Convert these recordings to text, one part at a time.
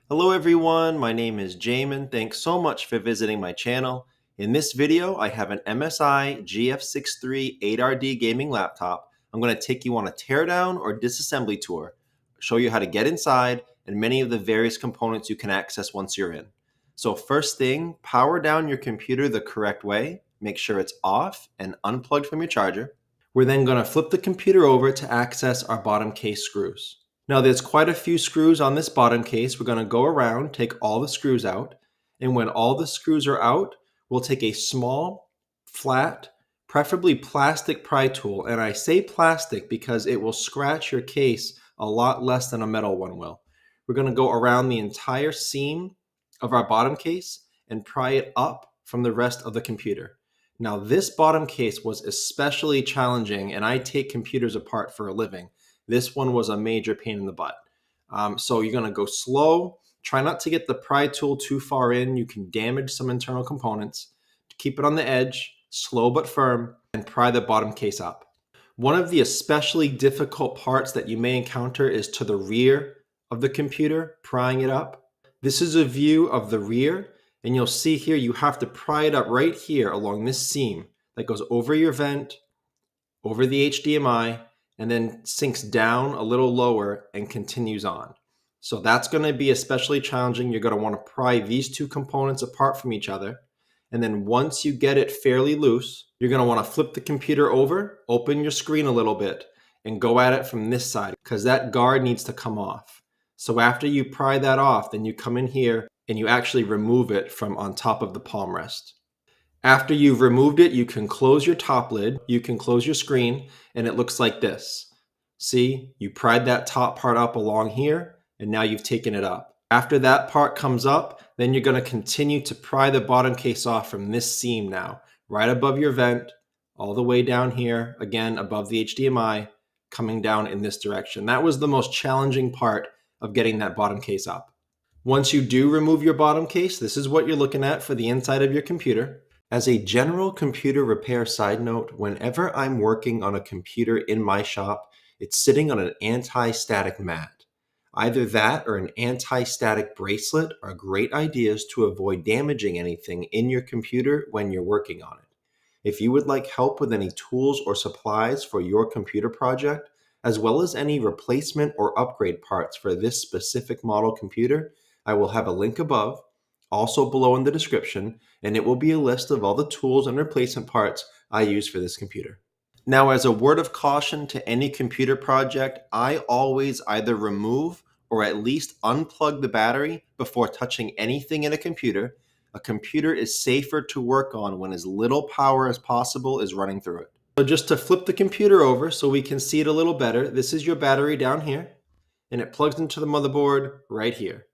Hello everyone, my name is Jamin. Thanks so much for visiting my channel. In this video, I have an MSI GF63 8RD gaming laptop. I'm going to take you on a teardown or disassembly tour, show you how to get inside, and many of the various components you can access once you're in. So first thing, power down your computer the correct way. Make sure it's off and unplugged from your charger. We're then going to flip the computer over to access our bottom case screws. Now there's quite a few screws on this bottom case. We're going to go around, take all the screws out, and when all the screws are out, we'll take a small, flat, preferably plastic pry tool, and I say plastic because it will scratch your case a lot less than a metal one will. We're going to go around the entire seam of our bottom case and pry it up from the rest of the computer. Now this bottom case was especially challenging, and I take computers apart for a living. This one was a major pain in the butt. So you're going to go slow. Try not to get the pry tool too far in. You can damage some internal components. Keep it on the edge, slow but firm, and pry the bottom case up. One of the especially difficult parts that you may encounter is to the rear of the computer, prying it up. This is a view of the rear, and you'll see here you have to pry it up right here along this seam that goes over your vent, over the HDMI, and then sinks down a little lower and continues on. So that's going to be especially challenging. You're going to want to pry these two components apart from each other. And then once you get it fairly loose, you're going to want to flip the computer over, open your screen a little bit, and go at it from this side because that guard needs to come off. So after you pry that off, then you come in here and you actually remove it from on top of the palm rest. After you've removed it, you can close your top lid, you can close your screen, and it looks like this. See, you pried that top part up along here, and now you've taken it up. After that part comes up, then you're going to continue to pry the bottom case off from this seam now, right above your vent, all the way down here, again above the HDMI, coming down in this direction. That was the most challenging part of getting that bottom case up. Once you do remove your bottom case, this is what you're looking at for the inside of your computer. As a general computer repair side note, whenever I'm working on a computer in my shop, it's sitting on an anti-static mat. Either that or an anti-static bracelet are great ideas to avoid damaging anything in your computer when you're working on it. If you would like help with any tools or supplies for your computer project, as well as any replacement or upgrade parts for this specific model computer, I will have a link above, also below in the description, and it will be a list of all the tools and replacement parts I use for this computer. Now, as a word of caution to any computer project, I always either remove or at least unplug the battery before touching anything in a computer. A computer is safer to work on when as little power as possible is running through it. So just to flip the computer over so we can see it a little better, this is your battery down here, and it plugs into the motherboard right here.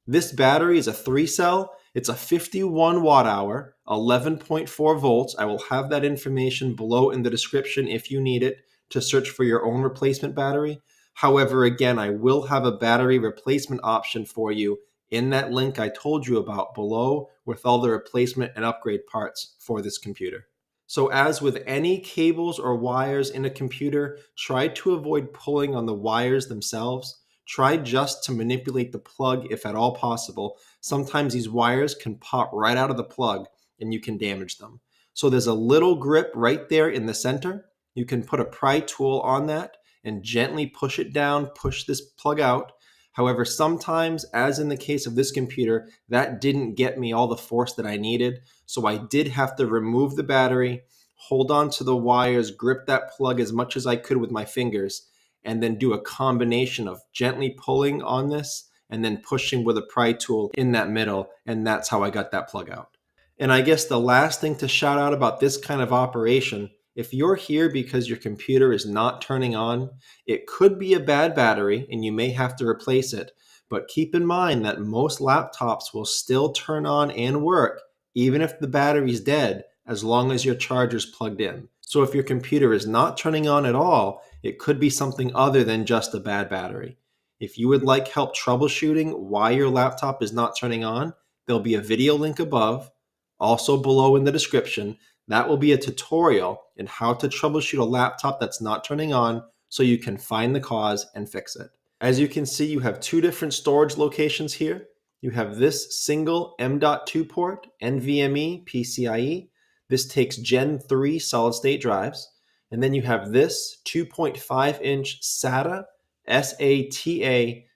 This battery is a 3-cell. It's a 51 watt hour, 11.4 volts. I will have that information below in the description if you need it to search for your own replacement battery. However, again, I will have a battery replacement option for you in that link I told you about below with all the replacement and upgrade parts for this computer. So as with any cables or wires in a computer, try to avoid pulling on the wires themselves. Try just to manipulate the plug if at all possible. Sometimes these wires can pop right out of the plug and you can damage them. So there's a little grip right there in the center. You can put a pry tool on that and gently push it down, push this plug out. However, sometimes, as in the case of this computer, that didn't get me all the force that I needed. So I did have to remove the battery, hold on to the wires, grip that plug as much as I could with my fingers, and then do a combination of gently pulling on this and then pushing with a pry tool in that middle, and that's how I got that plug out. And I guess the last thing to shout out about this kind of operation, if you're here because your computer is not turning on, it could be a bad battery and you may have to replace it, but keep in mind that most laptops will still turn on and work even if the battery's dead, as long as your charger's plugged in. So if your computer is not turning on at all, it could be something other than just a bad battery. If you would like help troubleshooting why your laptop is not turning on, there'll be a video link above, also below in the description. That will be a tutorial in how to troubleshoot a laptop that's not turning on so you can find the cause and fix it. As you can see, you have two different storage locations here. You have this single M.2 port, NVMe, PCIe. This takes Gen 3 solid state drives. And then you have this 2.5-inch SATA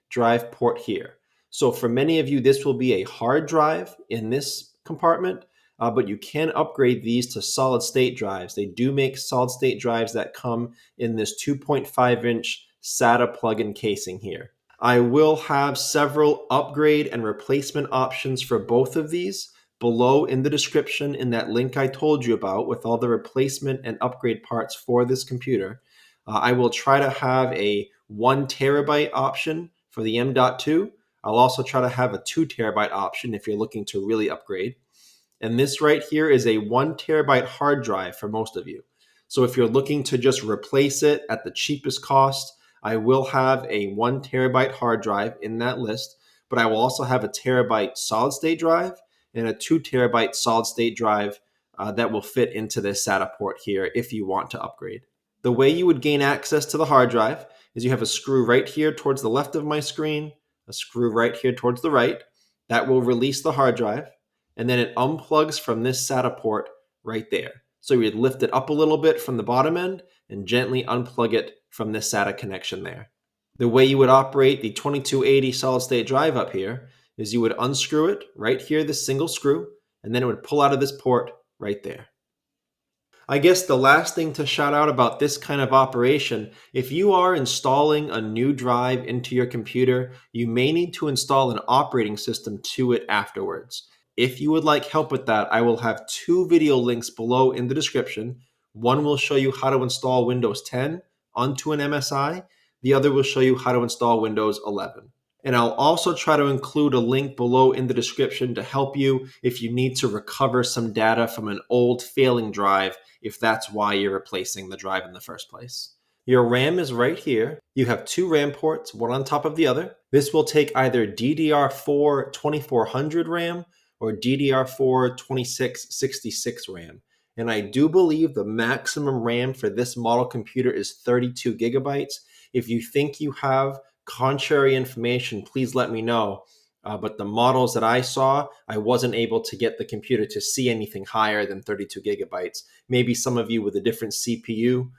drive port here. So for many of you, this will be a hard drive in this compartment, but you can upgrade these to solid state drives. They do make solid state drives that come in this 2.5-inch SATA plug-in casing here. I will have several upgrade and replacement options for both of these below in the description in that link I told you about with all the replacement and upgrade parts for this computer. I will try to have a 1 terabyte option for the M.2. I'll also try to have a 2 terabyte option if you're looking to really upgrade. And this right here is a 1 terabyte hard drive for most of you. So if you're looking to just replace it at the cheapest cost, I will have a 1 terabyte hard drive in that list, but I will also have a terabyte solid state drive and a 2 terabyte solid state drive that will fit into this SATA port here if you want to upgrade. The way you would gain access to the hard drive is you have a screw right here towards the left of my screen, a screw right here towards the right. That will release the hard drive, and then it unplugs from this SATA port right there. So you'd lift it up a little bit from the bottom end and gently unplug it from this SATA connection there. The way you would operate the 2280 solid state drive up here is you would unscrew it right here, this single screw, and then it would pull out of this port right there. I guess the last thing to shout out about this kind of operation, if you are installing a new drive into your computer, you may need to install an operating system to it afterwards. If you would like help with that, I will have 2 video links below in the description. One will show you how to install Windows 10 onto an MSI. The other will show you how to install Windows 11. And I'll also try to include a link below in the description to help you if you need to recover some data from an old failing drive, if that's why you're replacing the drive in the first place. Your RAM is right here. You have 2 RAM ports, one on top of the other. This will take either DDR4 2400 RAM or DDR4 2666 RAM. And I do believe the maximum RAM for this model computer is 32 gigabytes. If you think you have contrary information, please let me know. But the models that I saw, I wasn't able to get the computer to see anything higher than 32 gigabytes. Maybe some of you with a different CPU,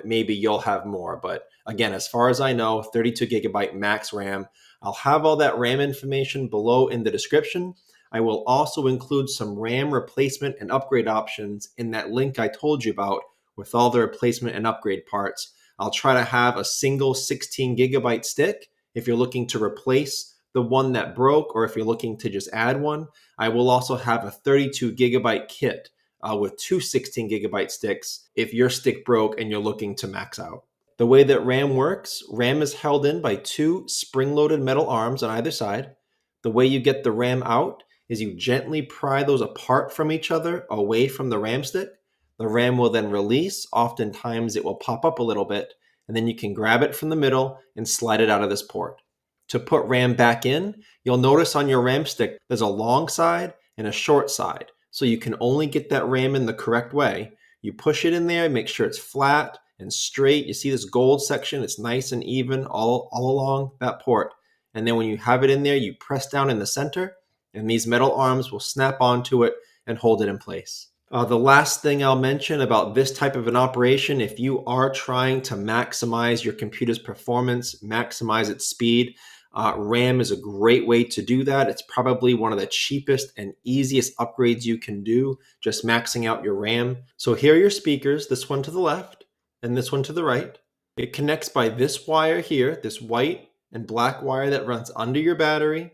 maybe you'll have more. But again, as far as I know, 32 gigabyte max RAM. I'll have all that RAM information below in the description. I will also include some RAM replacement and upgrade options in that link I told you about with all the replacement and upgrade parts. I'll try to have a single 16 gigabyte stick if you're looking to replace the one that broke, or if you're looking to just add one. I will also have a 32 gigabyte kit with 2 16 gigabyte sticks if your stick broke and you're looking to max out. The way that RAM works, RAM is held in by 2 spring-loaded metal arms on either side. The way you get the RAM out is you gently pry those apart from each other away from the RAM stick. The RAM will then release. Oftentimes it will pop up a little bit, and then you can grab it from the middle and slide it out of this port. To put RAM back in, you'll notice on your RAM stick there's a long side and a short side. So you can only get that RAM in the correct way. You push it in there, make sure it's flat and straight. You see this gold section, it's nice and even all along that port. And then when you have it in there, you press down in the center, and these metal arms will snap onto it and hold it in place. The last thing I'll mention about this type of an operation, if you are trying to maximize your computer's performance, maximize its speed, RAM is a great way to do that. It's probably one of the cheapest and easiest upgrades you can do, just maxing out your RAM. So here are your speakers, this one to the left and this one to the right. It connects by this wire here, this white and black wire that runs under your battery,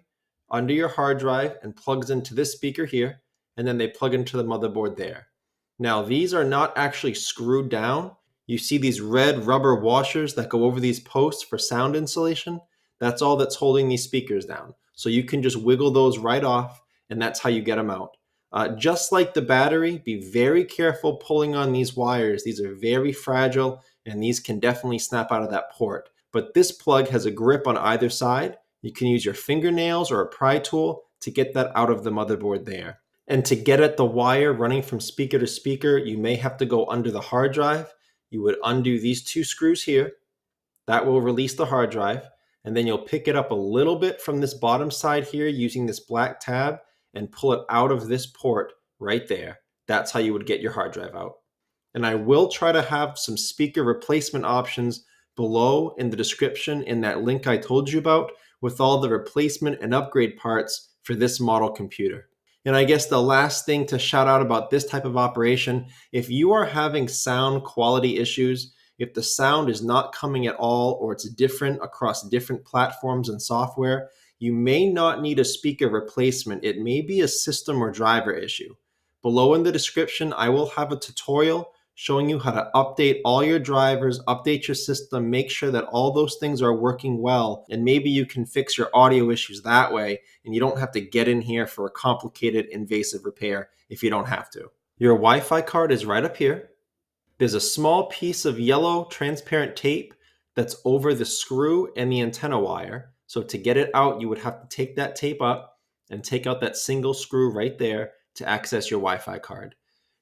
under your hard drive, and plugs into this speaker here. And then they plug into the motherboard there. Now, these are not actually screwed down. You see these red rubber washers that go over these posts for sound insulation? That's all that's holding these speakers down. So you can just wiggle those right off, and that's how you get them out. Just like the battery, be very careful pulling on these wires. These are very fragile, and these can definitely snap out of that port. But this plug has a grip on either side. You can use your fingernails or a pry tool to get that out of the motherboard there. And to get at the wire running from speaker to speaker, you may have to go under the hard drive. You would undo these 2 screws here. That will release the hard drive. and then you'll pick it up a little bit from this bottom side here using this black tab and pull it out of this port right there. That's how you would get your hard drive out. And I will try to have some speaker replacement options below in the description in that link I told you about with all the replacement and upgrade parts for this model computer. And I guess the last thing to shout out about this type of operation, if you are having sound quality issues, if the sound is not coming at all or it's different across different platforms and software, you may not need a speaker replacement. It may be a system or driver issue. Below in the description, I will have a tutorial showing you how to update all your drivers, update your system, make sure that all those things are working well, and maybe you can fix your audio issues that way, and you don't have to get in here for a complicated, invasive repair if you don't have to. Your Wi-Fi card is right up here. There's a small piece of yellow transparent tape that's over the screw and the antenna wire. So to get it out, you would have to take that tape up and take out that single screw right there to access your Wi-Fi card.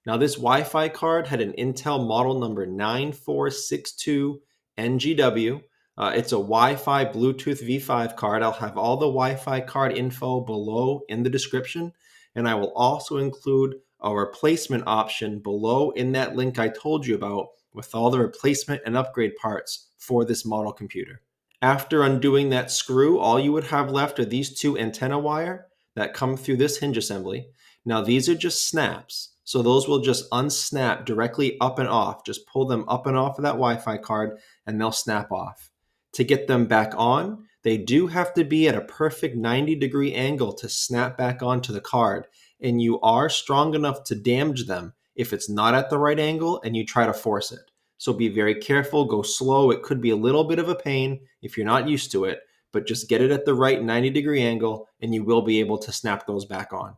Now this Wi-Fi card had an Intel model number 9462NGW. It's a Wi-Fi Bluetooth V5 card. I'll have all the Wi-Fi card info below in the description, and I will also include a replacement option below in that link I told you about with all the replacement and upgrade parts for this model computer. After undoing that screw, all you would have left are these two antenna wire that come through this hinge assembly. Now these are just snaps, so those will just unsnap directly up and off. Just pull them up and off of that Wi-Fi card and they'll snap off. To get them back on, they do have to be at a perfect 90-degree angle to snap back onto the card, and you are strong enough to damage them if it's not at the right angle and you try to force it. So be very careful, go slow. It could be a little bit of a pain if you're not used to it, but just get it at the right 90-degree angle and you will be able to snap those back on.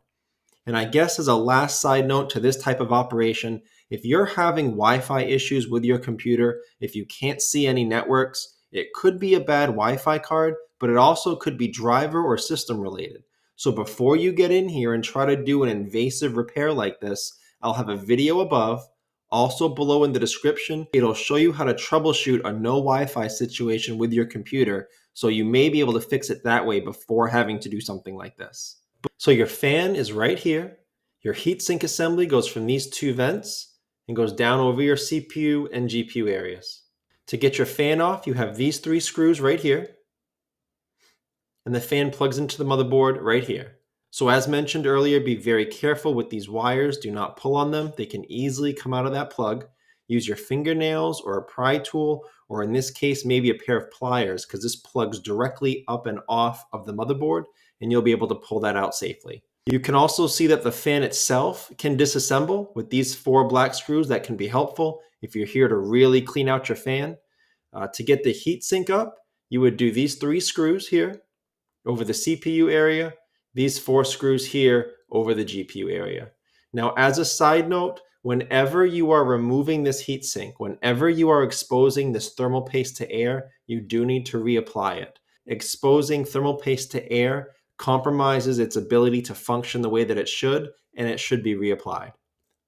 And I guess as a last side note to this type of operation, if you're having Wi-Fi issues with your computer, if you can't see any networks, it could be a bad Wi-Fi card, but it also could be driver or system related. So before you get in here and try to do an invasive repair like this, I'll have a video above. Also below in the description, it'll show you how to troubleshoot a no Wi-Fi situation with your computer, so you may be able to fix it that way before having to do something like this. So your fan is right here. Your heatsink assembly goes from these two vents and goes down over your CPU and GPU areas. To get your fan off, you have these three screws right here, and the fan plugs into the motherboard right here. So as mentioned earlier, be very careful with these wires. Do not pull on them. They can easily come out of that plug. Use your fingernails or a pry tool, or in this case, maybe a pair of pliers, because this plugs directly up and off of the motherboard, and you'll be able to pull that out safely. You can also see that the fan itself can disassemble with these 4 black screws. That can be helpful if you're here to really clean out your fan. To get the heatsink up, you would do these 3 screws here over the CPU area, these 4 screws here over the GPU area. Now, as a side note, whenever you are removing this heatsink, whenever you are exposing this thermal paste to air, you do need to reapply it. Exposing thermal paste to air compromises its ability to function the way that it should, and it should be reapplied.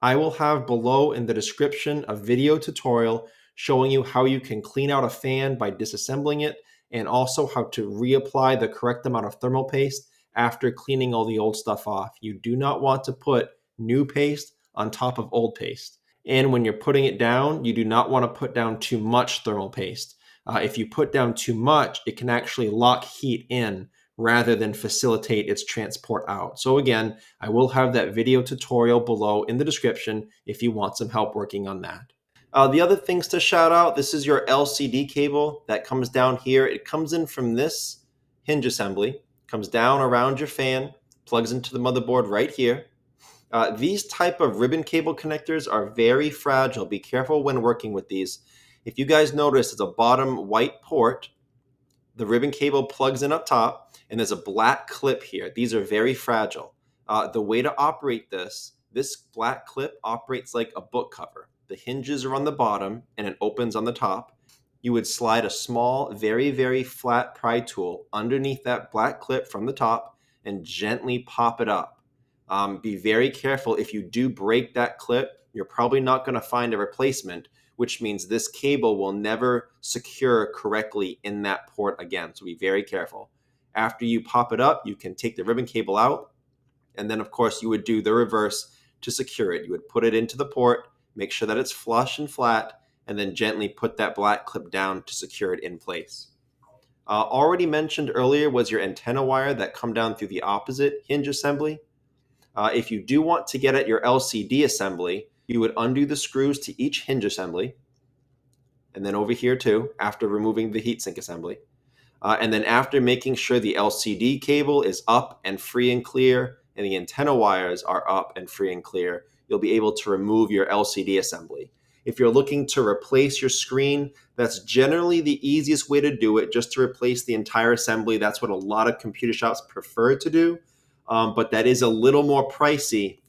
I will have below in the description a video tutorial showing you how you can clean out a fan by disassembling it, and also how to reapply the correct amount of thermal paste after cleaning all the old stuff off. You do not want to put new paste on top of old paste. And when you're putting it down, you do not want to put down too much thermal paste. If you put down too much, it can actually lock heat in rather than facilitate its transport out. So again, I will have that video tutorial below in the description if you want some help working on that. The other things to shout out, this is your LCD cable that comes down here. It comes in from this hinge assembly, comes down around your fan, plugs into the motherboard right here. These type of ribbon cable connectors are very fragile. Be careful when working with these. If you guys notice, it's a bottom white port. The ribbon cable plugs in up top, and there's a black clip here. These are very fragile. The way to operate this black clip operates like a book cover. The hinges are on the bottom, and it opens on the top. You would slide a small, very, very flat pry tool underneath that black clip from the top and gently pop it up. Be very careful. If you do break that clip, you're probably not going to find a replacement. which means this cable will never secure correctly in that port again. So be very careful. After you pop it up, you can take the ribbon cable out, and then of course you would do the reverse to secure it. You would put it into the port, make sure that it's flush and flat, and then gently put that black clip down to secure it in place. Already mentioned earlier was your antenna wire that come down through the opposite hinge assembly. If you do want to get at your LCD assembly, you would undo the screws to each hinge assembly, and then over here too, after removing the heatsink assembly. And then after making sure the LCD cable is up and free and clear, and the antenna wires are up and free and clear, you'll be able to remove your LCD assembly. If you're looking to replace your screen, that's generally the easiest way to do it, just to replace the entire assembly. That's what a lot of computer shops prefer to do, but that is a little more pricey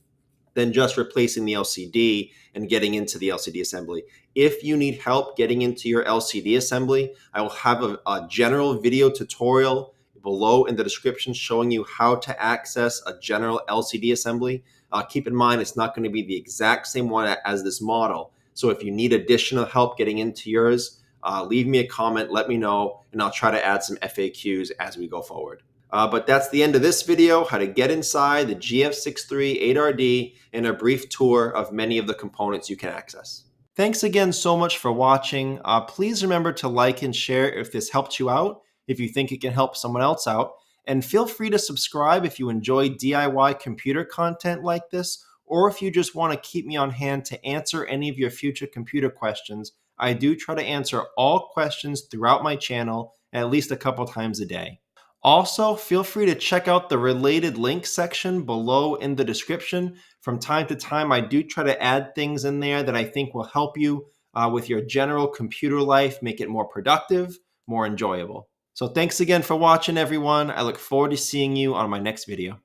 than just replacing the LCD and getting into the LCD assembly. If you need help getting into your LCD assembly, I will have a general video tutorial below in the description showing you how to access a general LCD assembly. Keep in mind, it's not going to be the exact same one as this model. So if you need additional help getting into yours, leave me a comment, let me know, and I'll try to add some FAQs as we go forward. But that's the end of this video, how to get inside the GF63 8RD and a brief tour of many of the components you can access. Thanks again so much for watching. Please remember to like and share if this helped you out, if you think it can help someone else out, and feel free to subscribe if you enjoy DIY computer content like this, or if you just want to keep me on hand to answer any of your future computer questions. I do try to answer all questions throughout my channel at least a couple times a day. Also, feel free to check out the related links section below in the description. From time to time, I do try to add things in there that I think will help you with your general computer life, make it more productive, more enjoyable. So thanks again for watching, everyone. I look forward to seeing you on my next video.